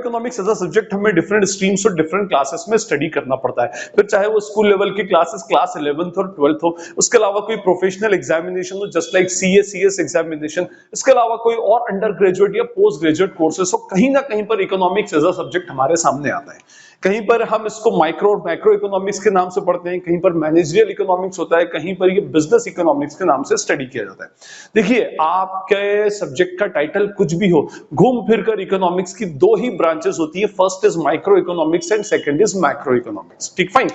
Economics as a subject हमें different streams और different classes में स्टडी करना पड़ता है, फिर चाहे वो स्कूल लेवल की क्लासेस, क्लास 11th और 12th हो, उसके अलावा कोई प्रोफेशनल एग्जामिनेशन हो just like CA CS examination, इसके अलावा कोई और अंडर ग्रेजुएट या पोस्ट ग्रेजुएट कोर्सेस हो, कहीं ना कहीं पर इकोनॉमिक्स एज अ सब्जेक्ट हमारे सामने आता है। कहीं पर हम इसको माइक्रो और मैक्रो इकोनॉमिक्स के नाम से पढ़ते हैं, कहीं पर मैनेजरियल इकोनॉमिक्स होता है, कहीं पर ये बिजनेस इकोनॉमिक्स के नाम से स्टडी किया जाता है। देखिए, आपके सब्जेक्ट का टाइटल कुछ भी हो, घूम फिर कर इकोनॉमिक्स की दो ही ब्रांचेस होती है, first is micro economics and second is macro economics. ठीक, फाइन।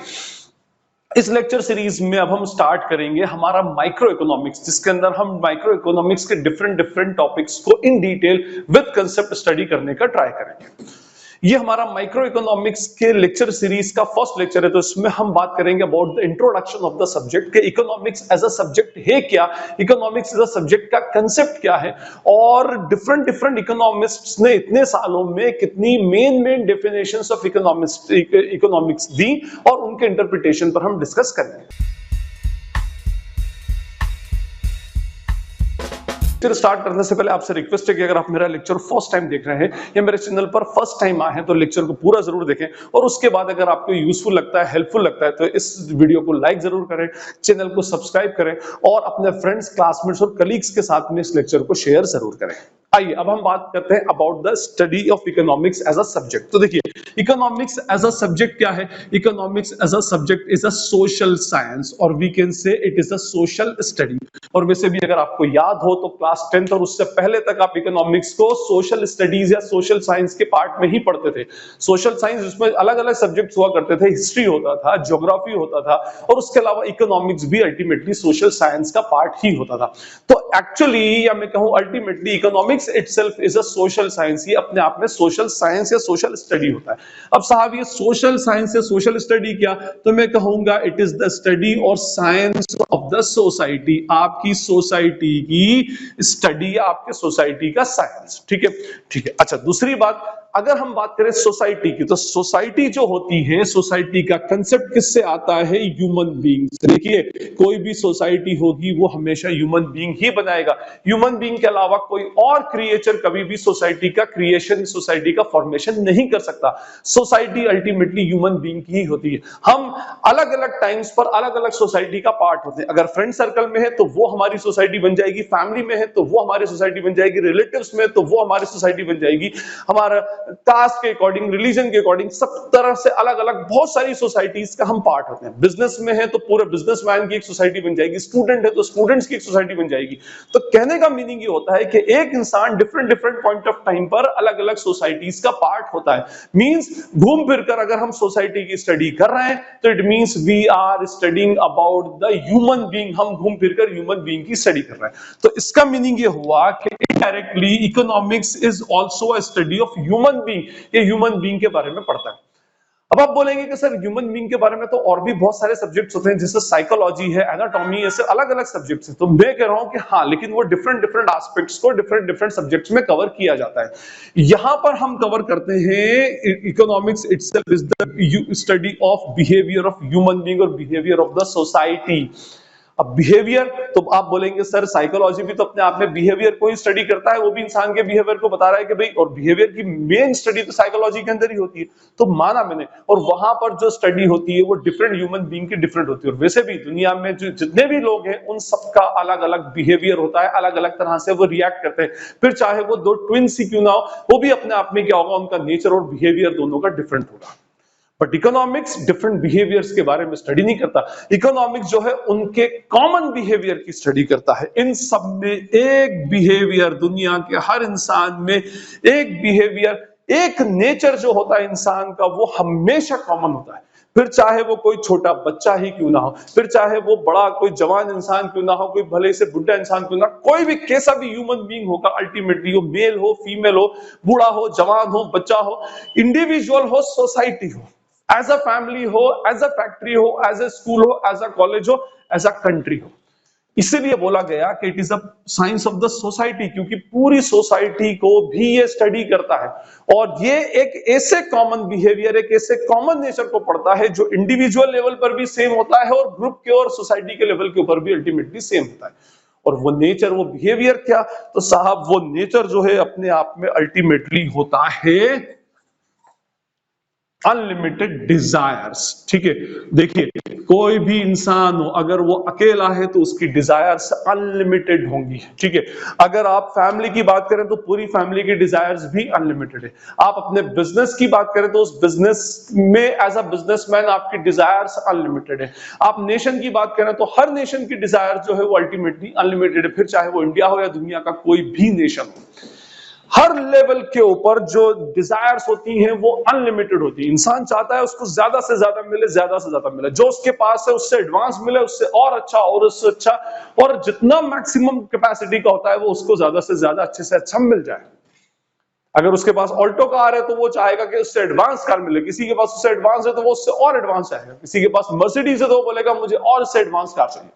इस लेक्चर सीरीज में अब हम स्टार्ट करेंगे हमारा माइक्रो इकोनॉमिक्स, जिसके अंदर हम माइक्रो इकोनॉमिक्स के डिफरेंट डिफरेंट टॉपिक्स को in detail with concept study करने का ट्राई करेंगे। ये हमारा माइक्रो इकोनॉमिक्स के लेक्चर सीरीज का फर्स्ट लेक्चर है, तो इसमें हम बात करेंगे about the introduction of the subject, के इकोनॉमिक्स एज अ सब्जेक्ट है क्या, इकोनॉमिक्स एज अ सब्जेक्ट का कंसेप्ट क्या है, और डिफरेंट डिफरेंट इकोनॉमिस्ट्स ने इतने सालों में कितनी मेन डेफिनेशंस ऑफ इकोनॉमिक्स दी, और उनके इंटरप्रिटेशन पर हम डिस्कस करेंगे। लेक्चर स्टार्ट करने से पहले आपसे रिक्वेस्ट है कि अगर आप मेरा लेक्चर फर्स्ट टाइम देख रहे हैं या मेरे चैनल पर फर्स्ट टाइम आए हैं तो लेक्चर को पूरा जरूर देखें, और उसके बाद अगर आपको यूजफुल लगता है, हेल्पफुल लगता है, तो इस वीडियो को लाइक जरूर करें, चैनल को सब्सक्राइब करें, और अपने फ्रेंड्स, क्लासमेट्स और कलीग्स के साथ में इस लेक्चर को शेयर जरूर करें। आइए अब हम बात करते हैं about the study of economics as a subject. तो देखिए, इकोनॉमिक्स एज अ सब्जेक्ट क्या है? Economics as a subject is a social science, और we can say it is a social study. और वैसे भी अगर आपको याद हो तो क्लास 10th और उससे पहले तक आप इकोनॉमिक्स को सोशल स्टडीज या सोशल साइंस के पार्ट में ही पढ़ते थे। सोशल साइंस, उसमें अलग अलग सब्जेक्ट्स हुआ करते थे, हिस्ट्री होता था, ज्योग्राफी होता था, और उसके अलावा इकोनॉमिक्स भी अल्टीमेटली सोशल साइंस का पार्ट ही होता था। तो एक्चुअली, या मैं कहूं ultimately, economics itself is a social science, ये अपने आप में सोशल साइंस या सोशल स्टडी होता है। अब साहब, ये सोशल साइंस या सोशल स्टडी क्या? तो मैं कहूंगा इट इज द स्टडी और साइंस ऑफ द सोसाइटी, आपकी सोसाइटी की स्टडी, आपके सोसाइटी का साइंस। ठीक है, ठीक है। अच्छा, दूसरी बात, अगर हम बात करें सोसाइटी की, तो सोसाइटी जो होती है, सोसाइटी का कंसेप्ट किससे आता है? ह्यूमन बीइंग से। देखिए, कोई भी सोसाइटी होगी वो हमेशा ह्यूमन बीइंग ही बनाएगा। ह्यूमन बीइंग के अलावा कोई और क्रिएचर कभी भी सोसाइटी का क्रिएशन, सोसाइटी का फॉर्मेशन नहीं कर सकता। सोसाइटी अल्टीमेटली ह्यूमन बीइंग की ही होती है। हम अलग अलग टाइम्स पर अलग अलग सोसाइटी का पार्ट होते हैं। अगर फ्रेंड सर्कल में है तो वो हमारी सोसाइटी बन जाएगी, फैमिली में है तो वो हमारी सोसाइटी बन जाएगी, रिलेटिव्स में तो वो हमारी सोसाइटी बन जाएगी, हमारा कास्ट के अकॉर्डिंग, रिलीजन के अकॉर्डिंग, सब तरह से अलग अलग बहुत सारी सोसाइटीज का हम पार्ट होते हैं। बिजनेस में है तो पूरे बिजनेसमैन की एक सोसाइटी बन जाएगी, स्टूडेंट है तो स्टूडेंट्स की एक सोसाइटी बन जाएगी। तो कहने का मीनिंग ये होता है कि एक इंसान different different point of time पर अलग अलग सोसाइटीज का पार्ट होता है। मींस घूम फिर कर अगर हम सोसाइटी की स्टडी कर रहे हैं तो it means we are studying about the human being, हम घूम फिर कर ह्यूमन बीइंग की स्टडी कर रहे हैं। तो इसका मीनिंग ये हुआ कि indirectly economics is also a study of human being, ये ह्यूमन बीइंग के बारे में पढ़ता है। अब आप बोलेंगे कि सर ह्यूमन बीइंग के बारे में तो और भी बहुत सारे सब्जेक्ट्स होते हैं, जैसे साइकोलॉजी है, एनाटॉमी, ऐसे अलग अलग सब्जेक्ट्स हैं। तो मैं कह रहा हूं कि हाँ, लेकिन वो डिफरेंट डिफरेंट एस्पेक्ट्स को डिफरेंट डिफरेंट सब्जेक्ट्स में कवर किया जाता है। यहां पर हम कवर करते हैं economics itself is the study of behaviour of human being और बिहेवियर ऑफ द सोसाइटी। अब बिहेवियर, तो आप बोलेंगे सर साइकोलॉजी भी तो अपने आप में बिहेवियर को ही स्टडी करता है, वो भी इंसान के बिहेवियर को बता रहा है कि भाई, और बिहेवियर की मेन स्टडी तो साइकोलॉजी के अंदर ही होती है। तो माना मैंने, और वहां पर जो स्टडी होती है वो डिफरेंट ह्यूमन बीइंग की डिफरेंट होती है। और वैसे भी दुनिया में जो जितने भी लोग हैं उन सबका अलग अलग बिहेवियर होता है, अलग अलग तरह से वो रिएक्ट करते हैं। फिर चाहे वो दो ट्विन्स ही क्यों ना हो, वो भी अपने आप में क्या होगा, उनका नेचर और बिहेवियर दोनों का डिफरेंट होगा। बट इकोनॉमिक्स डिफरेंट बिहेवियर्स के बारे में स्टडी नहीं करता। इकोनॉमिक्स जो है उनके कॉमन बिहेवियर की स्टडी करता है। इन सब में एक बिहेवियर, दुनिया के हर इंसान में एक बिहेवियर, एक नेचर जो होता है इंसान का, वो हमेशा कॉमन होता है। फिर चाहे वो कोई छोटा बच्चा ही क्यों ना हो, फिर चाहे वो बड़ा कोई जवान इंसान क्यों ना हो, कोई भले से बुढ़ा इंसान क्यों ना, कोई भी कैसा भी ह्यूमन बीइंग होगा, अल्टीमेटली वो मेल हो, फीमेल हो, बूढ़ा हो, जवान हो, बच्चा हो, इंडिविजुअल हो, सोसाइटी हो, एज अ फैमिली हो, एज अ फैक्ट्री हो, एज अ स्कूल हो, एज अ कॉलेज हो, एज अ कंट्री हो। इसीलिए बोला गया कि it is a science of the society, क्योंकि पूरी सोसाइटी को भी ये स्टडी करता है। और ये एक ऐसे कॉमन बिहेवियर, एक ऐसे कॉमन नेचर को पढ़ता है जो इंडिविजुअल लेवल पर भी सेम होता है और ग्रुप के और सोसाइटी के लेवल के ऊपर भी अल्टीमेटली सेम होता है। और वो नेचर, वो बिहेवियर क्या? तो साहब, वो नेचर जो है अपने आप में अल्टीमेटली होता है अनलिमिटेड डिजायर्स। ठीक है, देखिए कोई भी इंसान हो, अगर वो अकेला है तो उसकी डिजायर्स अनलिमिटेड होंगी। ठीक है, अगर आप फैमिली की बात करें तो पूरी फैमिली की डिजायर्स भी अनलिमिटेड है। आप अपने बिजनेस की बात करें तो उस बिजनेस में एज अ बिजनेसमैन आपकी डिजायर्स अनलिमिटेड है। आप नेशन की बात करें तो हर नेशन की डिजायर जो है वो अल्टीमेटली अनलिमिटेड है, फिर चाहे वो इंडिया हो या दुनिया का कोई भी नेशन हो। हर लेवल के ऊपर जो डिजायर्स होती हैं वो अनलिमिटेड होती है। इंसान चाहता है उसको ज्यादा से ज्यादा मिले, ज्यादा से ज्यादा मिले, जो उसके पास है उससे एडवांस मिले, उससे और अच्छा और उससे अच्छा, और जितना मैक्सिमम कैपेसिटी का होता है वो उसको ज्यादा से ज्यादा अच्छे से अच्छा मिल जाए। अगर उसके पास ऑल्टो कार है तो वो चाहेगा कि उससे एडवांस कार मिले, किसी के पास उससे एडवांस है तो वो उससे और एडवांस चाहेगा, किसी के पास मर्सिडीज है तो वो बोलेगा मुझे और उससे एडवांस कार चाहिए,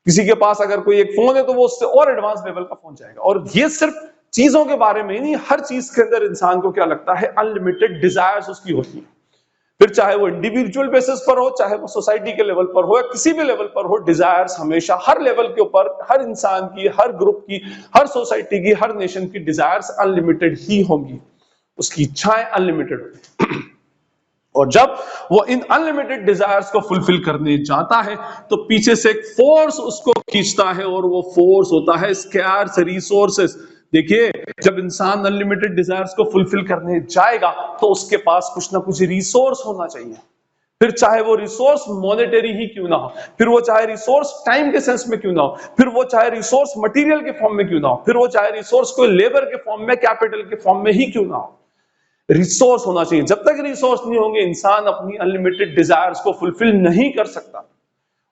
किसी के पास अगर कोई एक फोन है तो वो उससे और एडवांस लेवल का फोन चाहेगा। और ये सिर्फ चीजों के बारे में ही नहीं, हर चीज के अंदर इंसान को क्या लगता है, अनलिमिटेड डिजायर्स उसकी होती है। फिर चाहे वो इंडिविजुअल बेसिस पर हो, चाहे वो सोसाइटी के लेवल पर हो या किसी भी लेवल पर हो, डिजायर्स हमेशा हर लेवल के ऊपर, हर इंसान की, हर ग्रुप की, हर सोसाइटी की, हर नेशन की डिजायर्स अनलिमिटेड ही होंगी। उसकी इच्छाएं अनलिमिटेड होती हैं। और जब वो इन अनलिमिटेड डिजायर्स को फुलफिल करने जाता है तो पीछे से एक फोर्स उसको खींचता है, और वो फोर्स होता है स्कैर्स रिसोर्सेस। देखिए, जब इंसान अनलिमिटेड डिजायर्स को फुलफिल करने जाएगा तो उसके पास कुछ ना कुछ रिसोर्स होना चाहिए। फिर चाहे वो रिसोर्स मॉनेटरी ही क्यों ना हो, फिर वो चाहे रिसोर्स टाइम के सेंस में क्यों ना हो, फिर वो चाहे रिसोर्स मटेरियल के फॉर्म में क्यों ना हो, फिर वो चाहे रिसोर्स कोई लेबर के फॉर्म में, कैपिटल के फॉर्म में ही क्यों ना हो, रिसोर्स होना चाहिए। जब तक रिसोर्स नहीं होंगे इंसान अपनी अनलिमिटेड डिजायर्स को फुलफिल नहीं कर सकता।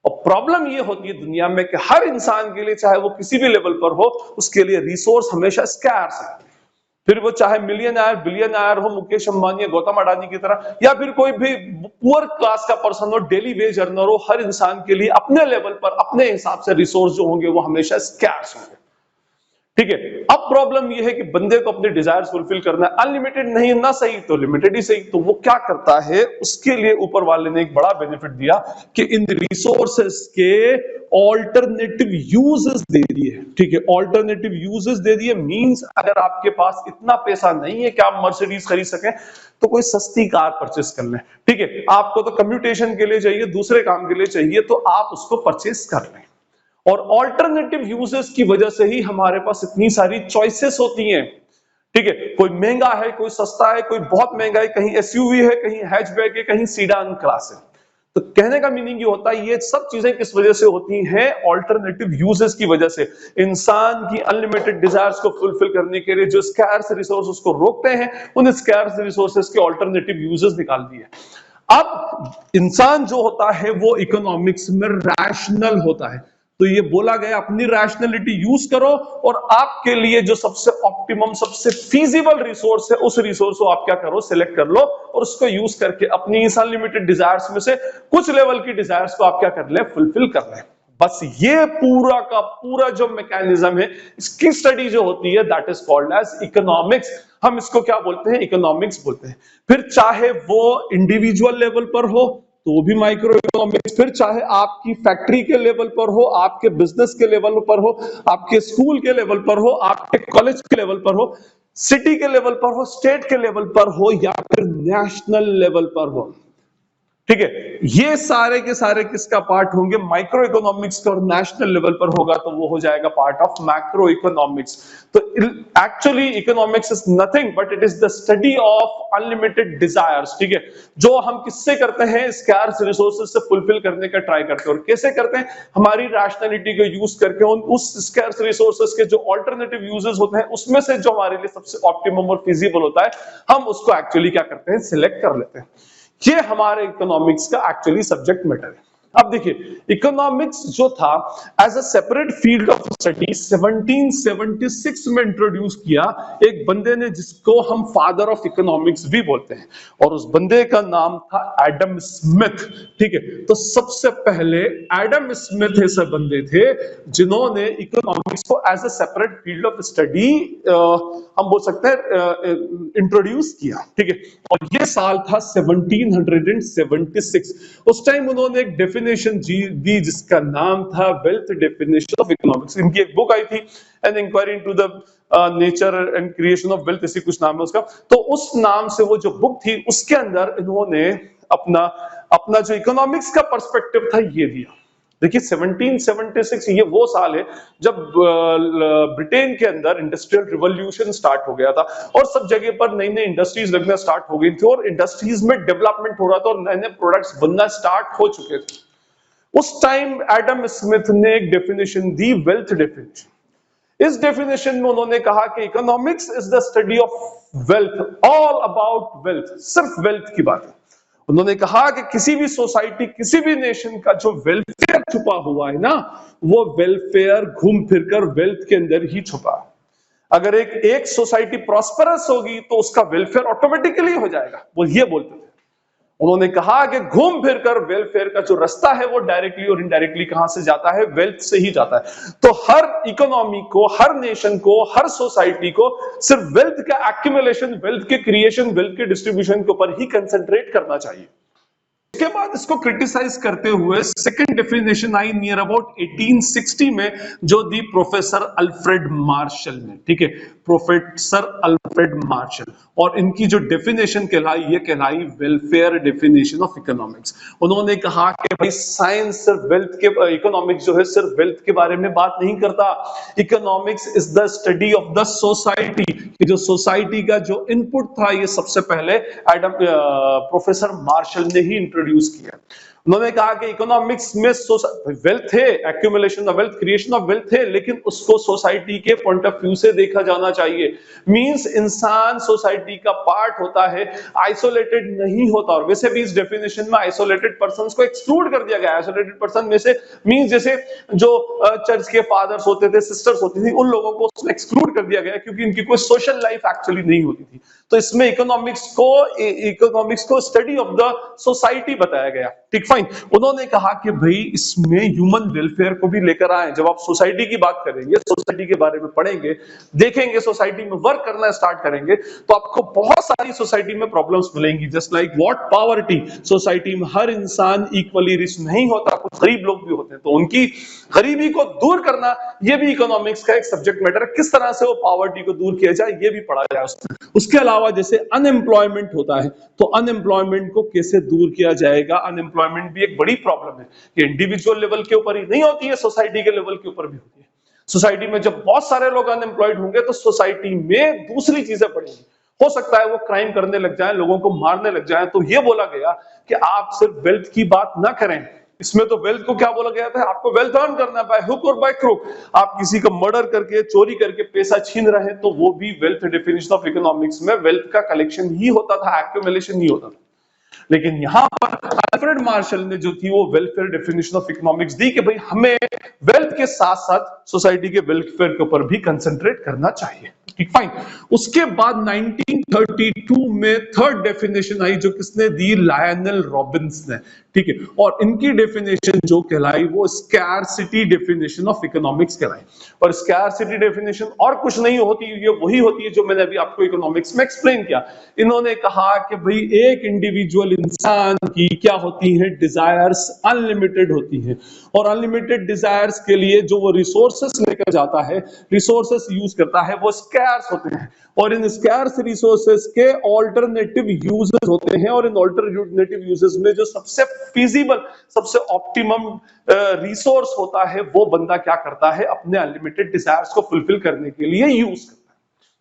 और प्रॉब्लम ये होती है दुनिया में कि हर इंसान के लिए, चाहे वो किसी भी लेवल पर हो, उसके लिए रिसोर्स हमेशा स्कैर्स है। फिर वो चाहे मिलियनर बिलियनर हो, मुकेश अंबानी या गौतम अडानी की तरह, या फिर कोई भी पुअर क्लास का पर्सन हो, डेली वेज अर्नर हो, हर इंसान के लिए अपने लेवल पर अपने हिसाब से रिसोर्स जो होंगे वो हमेशा स्कैर्स होंगे। ठीक है, अब प्रॉब्लम यह है कि बंदे को अपने डिजायर्स फुलफिल करना है, अनलिमिटेड नहीं ना सही तो लिमिटेड ही सही। तो वो क्या करता है, उसके लिए ऊपर वाले ने एक बड़ा बेनिफिट दिया कि इन रिसोर्सेस के ऑल्टरनेटिव यूजेस दे दिए। ठीक है, ऑल्टरनेटिव यूजेस दे दिए मींस अगर आपके पास इतना पैसा नहीं है कि आप मर्सिडीज खरीद सकें तो कोई सस्ती कार परचेस कर लें। ठीक है, आपको तो कम्यूटेशन के लिए चाहिए, दूसरे काम के लिए चाहिए, तो आप उसको परचेस कर लें। और ऑल्टरनेटिव यूजेस की वजह से ही हमारे पास इतनी सारी चॉइसेस होती हैं। ठीक है, कोई महंगा है, कोई सस्ता है, कोई बहुत महंगा है, कहीं एसयूवी है, कहीं हैचबैक है, कहीं सीडान क्लास है। तो कहने का मीनिंग ये होता है, ये सब चीजें किस वजह से होती हैं, ऑल्टरनेटिव यूजेस की वजह से। इंसान की अनलिमिटेड डिजायर्स को फुलफिल करने के लिए जो स्कैर्स रिसोर्स उसको रोकते हैं, उन स्कैर्स रिसोर्सेस के ऑल्टरनेटिव यूजेस निकाल दिए। अब इंसान जो होता है वो इकोनॉमिक्स में रैशनल होता है, तो ये बोला गया अपनी रैशनैलिटी यूज करो और आपके लिए जो सबसे ऑप्टिमम, सबसे फीजिबल रिसोर्स है, उस रिसोर्स को आप क्या करो, सिलेक्ट कर लो और उसको यूज करके अपनी इस अनलिमिटेड डिजायर्स में से कुछ लेवल की डिजायर्स को आप क्या कर ले, फुलफिल कर ले। बस ये पूरा का पूरा जो मैकेनिज्म है, इसकी स्टडी जो होती है, that is called as economics. हम इसको क्या बोलते हैं, इकोनॉमिक्स बोलते हैं। फिर चाहे वो इंडिविजुअल लेवल पर हो तो भी माइक्रो इकोनॉमिक्स, फिर चाहे आपकी फैक्ट्री के लेवल पर हो, आपके बिजनेस के लेवल पर हो, आपके स्कूल के लेवल पर हो, आपके कॉलेज के लेवल पर हो, सिटी के लेवल पर हो, स्टेट के लेवल पर हो, या फिर नेशनल लेवल पर हो। ठीक है, ये सारे के सारे किसका पार्ट होंगे, माइक्रो इकोनॉमिक्स का। और नेशनल लेवल पर होगा तो वो हो जाएगा पार्ट ऑफ मैक्रो इकोनॉमिक्स। तो actually economics is nothing but it is the study of unlimited desires. ठीक है, जो हम किससे करते हैं, स्कैर्स रिसोर्सेज से फुलफिल करने का ट्राई करते हैं। और कैसे करते हैं, हमारी रैशनैलिटी को यूज करके, उस स्कैर्स रिसोर्सेज के जो ऑल्टरनेटिव यूजेस होते हैं उसमें से जो हमारे लिए सबसे ऑप्टिमम और फिजिबल होता है, हम उसको एक्चुअली क्या करते हैं, सिलेक्ट कर लेते हैं। ये हमारे इकोनॉमिक्स का एक्चुअली सब्जेक्ट मैटर है। अब देखिए, इकोनॉमिक्स जो था as a separate field of study 1776 में इंट्रोड्यूस किया एक बंदे ने, जिसको हम फादर ऑफ इकोनॉमिक्स भी बोलते हैं, और उस बंदे का नाम था एडम स्मिथ। ठीक है, तो सबसे पहले एडम स्मिथ ऐसे बंदे थे जिन्होंने इकोनॉमिक्स को as a separate field of study हम बोल सकते हैं इंट्रोड्यूस किया। ठीक है, और ये साल था 1776। उस टाइम उन्होंने एक डेफिनेशन दी जिसका नाम था वेल्थ डेफिनेशन ऑफ इकोनॉमिक्स। इनकी एक बुक आई थी, an inquiry into the nature and creation of wealth, ऐसी कुछ नाम है उसका। तो उस नाम से वो जो बुक थी उसके अंदर इन्होंने अपना अपना जो इकोनॉमिक्स का पर्सपेक्टिव था ये दिया। देखिए 1776 ये वो साल है जब ब्रिटेन के अंदर इंडस्ट्रियल रिवॉल्यूशन स्टार्ट हो गया था और सब जगह पर नई नई इंडस्ट्रीज लगना स्टार्ट हो गई थी और इंडस्ट्रीज में डेवलपमेंट हो रहा था और नए नए प्रोडक्ट्स बनना स्टार्ट हो चुके थे। उस टाइम एडम स्मिथ ने एक डेफिनेशन दी, वेल्थ डेफिनेशन। इस डेफिनेशन में उन्होंने कहा कि economics is the study of wealth, all about wealth, सिर्फ वेल्थ की बात है। उन्होंने कहा कि किसी भी सोसाइटी, किसी भी नेशन का जो वेलफेयर छुपा हुआ है ना, वो वेलफेयर घूम फिरकर वेल्थ के अंदर ही छुपा है। अगर एक सोसाइटी प्रॉस्परस होगी तो उसका वेलफेयर ऑटोमेटिकली हो जाएगा, वो ये बोलते थे। उन्होंने कहा कि घूम फिरकर वेलफेयर का जो रास्ता है वो डायरेक्टली और इनडायरेक्टली कहां से जाता है, वेल्थ से ही जाता है। तो हर इकोनॉमी को, हर नेशन को, हर सोसाइटी को सिर्फ वेल्थ का एक्यूमुलेशन, वेल्थ के क्रिएशन, वेल्थ के डिस्ट्रीब्यूशन के ऊपर ही कंसंट्रेट करना चाहिए। इसके बाद इसको क्रिटिसाइज करते हुए second definition I near about 1860 में, जो दी प्रोफेसर अल्फ्रेड मार्शल ने। ठीक है, प्रोफेसर अल्फ्रेड मार्शल, और इनकी जो डेफिनेशन कहलाई ये कहलाई वेलफेयर डेफिनेशन ऑफ इकोनॉमिक्स। उन्होंने कहा कि भाई साइंस सिर्फ वेल्थ के, इकोनॉमिक्स जो है सिर्फ वेल्थ के बारे में बात नहीं करता। Economics is the study of the society. जो सोसाइटी का जो इनपुट था ये सबसे पहले प्रोफेसर मार्शल ने ही इंट्रोड्यूस किया। उन्होंने कहा कि इकोनॉमिक्स में वेल्थ है, accumulation of wealth, creation of wealth है, लेकिन उसको सोसाइटी के पॉइंट ऑफ व्यू से देखा जाना चाहिए। मींस इंसान सोसाइटी का पार्ट होता है, आइसोलेटेड नहीं होता। और वैसे भी इस डेफिनेशन में आइसोलेटेड पर्संस को एक्सक्लूड कर दिया गया है। आइसोलेटेड पर्सन में से मींस जैसे जो चर्च के फादर्स होते थे, सिस्टर्स होती थी, उन लोगों को उसमें एक्सक्लूड कर दिया गया क्योंकि इनकी कोई सोशल लाइफ एक्चुअली नहीं होती थी। तो इसमें इकोनॉमिक्स को स्टडी ऑफ द सोसाइटी बताया गया। ठीक, फाइन। उन्होंने कहा कि भाई इसमें ह्यूमन वेलफेयर को भी लेकर आए। जब आप सोसाइटी की बात करेंगे, सोसाइटी के बारे में पढ़ेंगे, देखेंगे, सोसाइटी में वर्क करना स्टार्ट करेंगे, तो आपको बहुत सारी सोसाइटी में प्रॉब्लम्स मिलेंगी। Just like what poverty, society में हर इंसान इक्वली रिच नहीं होता, कुछ गरीब लोग भी होते हैं, तो उनकी गरीबी को दूर करना ये भी इकोनॉमिक्स का एक सब्जेक्ट मैटर है। किस तरह से वो पॉवर्टी को दूर किया जाए ये भी पढ़ा जाए उसमें। उसके अलावा जैसे अनएम्प्लॉयमेंट होता है, तो अनएम्प्लॉयमेंट को कैसे दूर किया जाएगा। अनएम्प्लॉयमेंट भी एक बड़ी प्रॉब्लम है, ये इंडिविजुअल लेवल के ऊपर ही नहीं होती है, सोसाइटी के लेवल के ऊपर भी होती है। सोसाइटी में जब बहुत सारे लोग अनएम्प्लॉयड होंगे तो सोसाइटी में दूसरी चीजें बढ़ेंगी। हो सकता है वो क्राइम करने लग जाए, लोगों को मारने लग जाए। तो ये बोला गया कि आप सिर्फ वेल्थ की बात ना करें। इसमें तो वेल्थ को क्या बोला गया था, आपको वेल्थ अर्न करना है, बाय हुक और बाय क्रुक। आप किसी का मर्डर करके, चोरी करके पैसा छीन रहे हैं, तो वो भी वेल्थ डेफिनेशन ऑफ इकोनॉमिक्स में वेल्थ का कलेक्शन ही होता था, एक्यूमुलेशन ही होता था। लेकिन यहां पर अल्फ्रेड मार्शल ने जो थी वो वेलफेयर डेफिनेशन ऑफ इकोनॉमिक्स दी कि भाई हमें वेल्थ के साथ साथ सोसाइटी के वेलफेयर के ऊपर भी कंसंट्रेट करना चाहिए। ठीक, फाइन। उसके बाद 1932 में थर्ड डेफिनेशन आई, जो किसने दी, लायनल रॉबिन्स ने। ठीक है, और इनकी डेफिनेशन जो कहलाई वो स्कैरसिटी डेफिनेशन ऑफ इकोनॉमिक्स कहलाई। और स्कैरसिटी डेफिनेशन और कुछ नहीं होती, ये वही होती है जो मैंने अभी आपको इकोनॉमिक्स में एक्सप्लेन किया। इन्होंने कहा कि भाई एक इंडिविजुअल इंसान की क्या होती है, डिजायर्स अनलिमिटेड होती है, और अनलिमिटेड डिजायर्स के लिए जो वो रिसोर्सेस लेकर जाता है, रिसोर्सेस यूज करता है, वो स्कैर्स होते हैं। और इन स्कैर्स रिसोर्सेस के ऑल्टरनेटिव यूजेस होते हैं, और इन ऑल्टरनेटिव यूजेस में जो सबसे फीजिबल, सबसे ऑप्टिमम रिसोर्स होता है, वो बंदा क्या करता है, अपने अनलिमिटेड डिजायर्स को फुलफिल करने के लिए यूज करता है।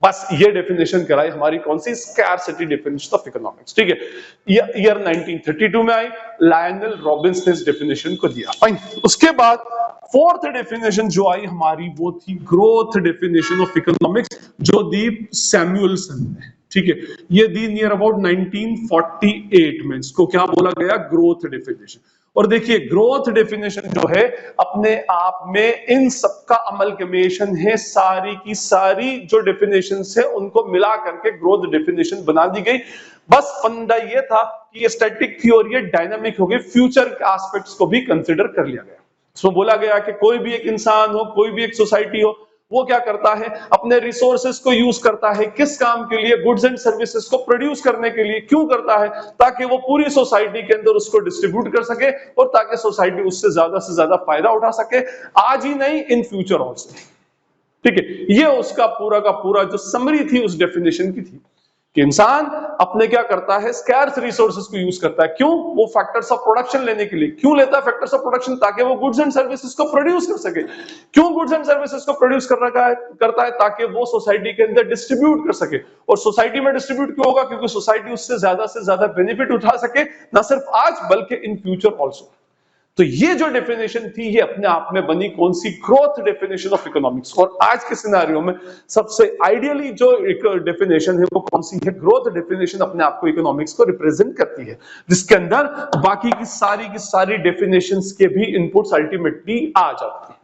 बस ये डेफिनेशन कराई हमारी कौन सी, स्कैरसिटी डेफिनेशन ऑफ इकोनॉमिक्स। ठीक है, ईयर 1932 में आई, लायनल रॉबिन्स ने इस डेफिनेशन को दिया। फाइन। उसके बाद फोर्थ डेफिनेशन जो आई हमारी वो थी ग्रोथ डेफिनेशन ऑफ इकोनॉमिक्स, जो दी सैमुअलसन ने। ठीक है, ये दी नियर अबाउट 1948 में। इसको क्या बोला गया, ग्रोथ डेफिनेशन। और देखिए ग्रोथ डेफिनेशन जो है अपने आप में इन सबका अमलगमेशन है, सारी की सारी जो डेफिनेशंस है उनको मिला करके ग्रोथ डेफिनेशन बना दी गई। बस फंडा ये था कि ये स्टैटिक थी और ये डायनामिक हो गई, फ्यूचर के एस्पेक्ट्स को भी कंसीडर कर लिया गया। इसमें बोला गया कि कोई भी एक इंसान हो, कोई भी एक सोसाइटी हो, वो क्या करता है, अपने रिसोर्सेज को यूज करता है किस काम के लिए, गुड्स एंड सर्विसेज को प्रोड्यूस करने के लिए। क्यों करता है, ताकि वो पूरी सोसाइटी के अंदर उसको डिस्ट्रीब्यूट कर सके और ताकि सोसाइटी उससे ज्यादा फायदा उठा सके, आज ही नहीं इन फ्यूचर ऑल्सो। ठीक है, ये उसका पूरा का पूरा जो समरी थी उस डेफिनेशन की थी कि इंसान अपने क्या करता है, स्कैर्स रिसोर्सेज को यूज करता है। क्यों, वो फैक्टर्स ऑफ प्रोडक्शन लेने के लिए। क्यों लेता है फैक्टर्स ऑफ प्रोडक्शन, ताकि वो गुड्स एंड सर्विसेज को प्रोड्यूस कर सके। क्यों गुड्स एंड सर्विसेज को प्रोड्यूस करता है, ताकि वो सोसाइटी के अंदर डिस्ट्रीब्यूट कर सके। और सोसाइटी में डिस्ट्रीब्यूट क्यों होगा, क्योंकि सोसाइटी उससे ज्यादा बेनिफिट उठा सके, ना सिर्फ आज बल्कि इन फ्यूचर ऑल्सो। तो ये जो डेफिनेशन थी ये अपने आप में बनी कौन सी, ग्रोथ डेफिनेशन ऑफ इकोनॉमिक्स। और आज के सिनेरियो में सबसे आइडियली जो एक डेफिनेशन है वो कौन सी है, ग्रोथ डेफिनेशन अपने आप को इकोनॉमिक्स को रिप्रेजेंट करती है, जिसके अंदर बाकी की सारी डेफिनेशंस के भी इनपुट्स अल्टीमेटली आ जाती है।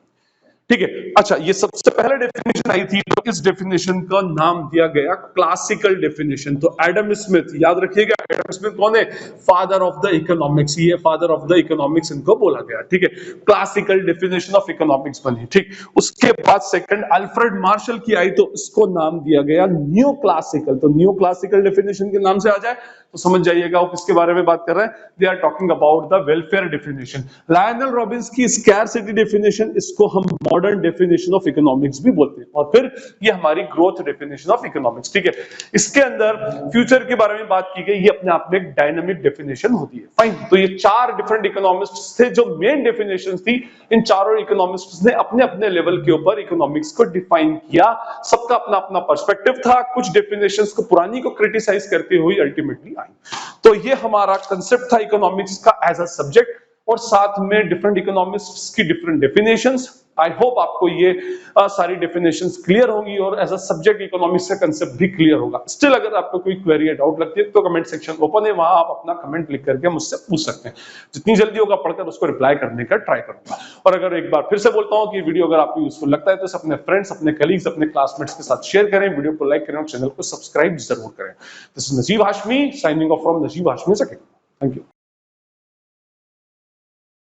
ठीक है, अच्छा, ये सबसे पहले डेफिनेशन आई थी तो इस डेफिनेशन का नाम दिया गया क्लासिकल डेफिनेशन। तो एडम स्मिथ, याद रखिएगा एडम स्मिथ कौन है, फादर ऑफ द इकोनॉमिक्स, ये फादर ऑफ द इकोनॉमिक्स इनको बोला गया। ठीक है, क्लासिकल डेफिनेशन ऑफ इकोनॉमिक्स बनी। ठीक, उसके बाद सेकंड अल्फ्रेड मार्शल की आई तो इसको नाम दिया गया न्यू क्लासिकल। तो न्यू क्लासिकल डेफिनेशन के नाम से आ जाए तो समझ जाइएगा वो किसके बारे में बात कर रहे हैं, they are talking about the welfare definition. Lionel Robbins की स्कैरसिटी डेफिनेशन, इसको हम मॉडर्न डेफिनेशन ऑफ इकोनॉमिक्स भी बोलते हैं। और फिर ये हमारी ग्रोथ डेफिनेशन ऑफ इकोनॉमिक्स। ठीक है, इसके अंदर फ्यूचर के बारे में बात की गई, ये अपने आप में एक डायनामिक डेफिनेशन होती है। फाइन, तो ये चार डिफरेंट इकोनॉमिस्ट्स थे जो मेन डेफिनेशन थी, इन चारों इकोनॉमिस्ट्स ने अपने अपने लेवल के ऊपर इकोनॉमिक्स को डिफाइन किया। सबका अपना अपना पर्सपेक्टिव था, कुछ डेफिनेशंस को पुरानी को क्रिटिसाइज करते हुए अल्टीमेटली आई। तो ये हमारा कंसेप्ट था इकोनॉमिक्स का एज अ सब्जेक्ट, और साथ में डिफरेंट इकोनॉमिस्ट्स की डिफरेंट डेफिनेशंस। आई होप आपको ये सारी डेफिनेशंस क्लियर होंगी और एज अ सब्जेक्ट इकोनॉमिक्स का कंसेप्ट भी क्लियर होगा। स्टिल अगर आपको कोई क्वेरी या डाउट लगती है तो कमेंट सेक्शन ओपन है, वहां आप अपना कमेंट लिख करके मुझसे पूछ सकते हैं। जितनी जल्दी होगा पढ़कर उसको रिप्लाई करने का ट्राई करूंगा। और अगर एक बार फिर से बोलता हूं कि वीडियो अगर आपको यूजफुल लगता है तो इसे अपने फ्रेंड्स, अपने कलीग्स, अपने क्लासमेट्स के साथ शेयर करें, वीडियो को लाइक करें और चैनल को सब्सक्राइब जरूर करें। This is Najeeb Hashmi signing off from Najeeb Hashmi second. Thank you.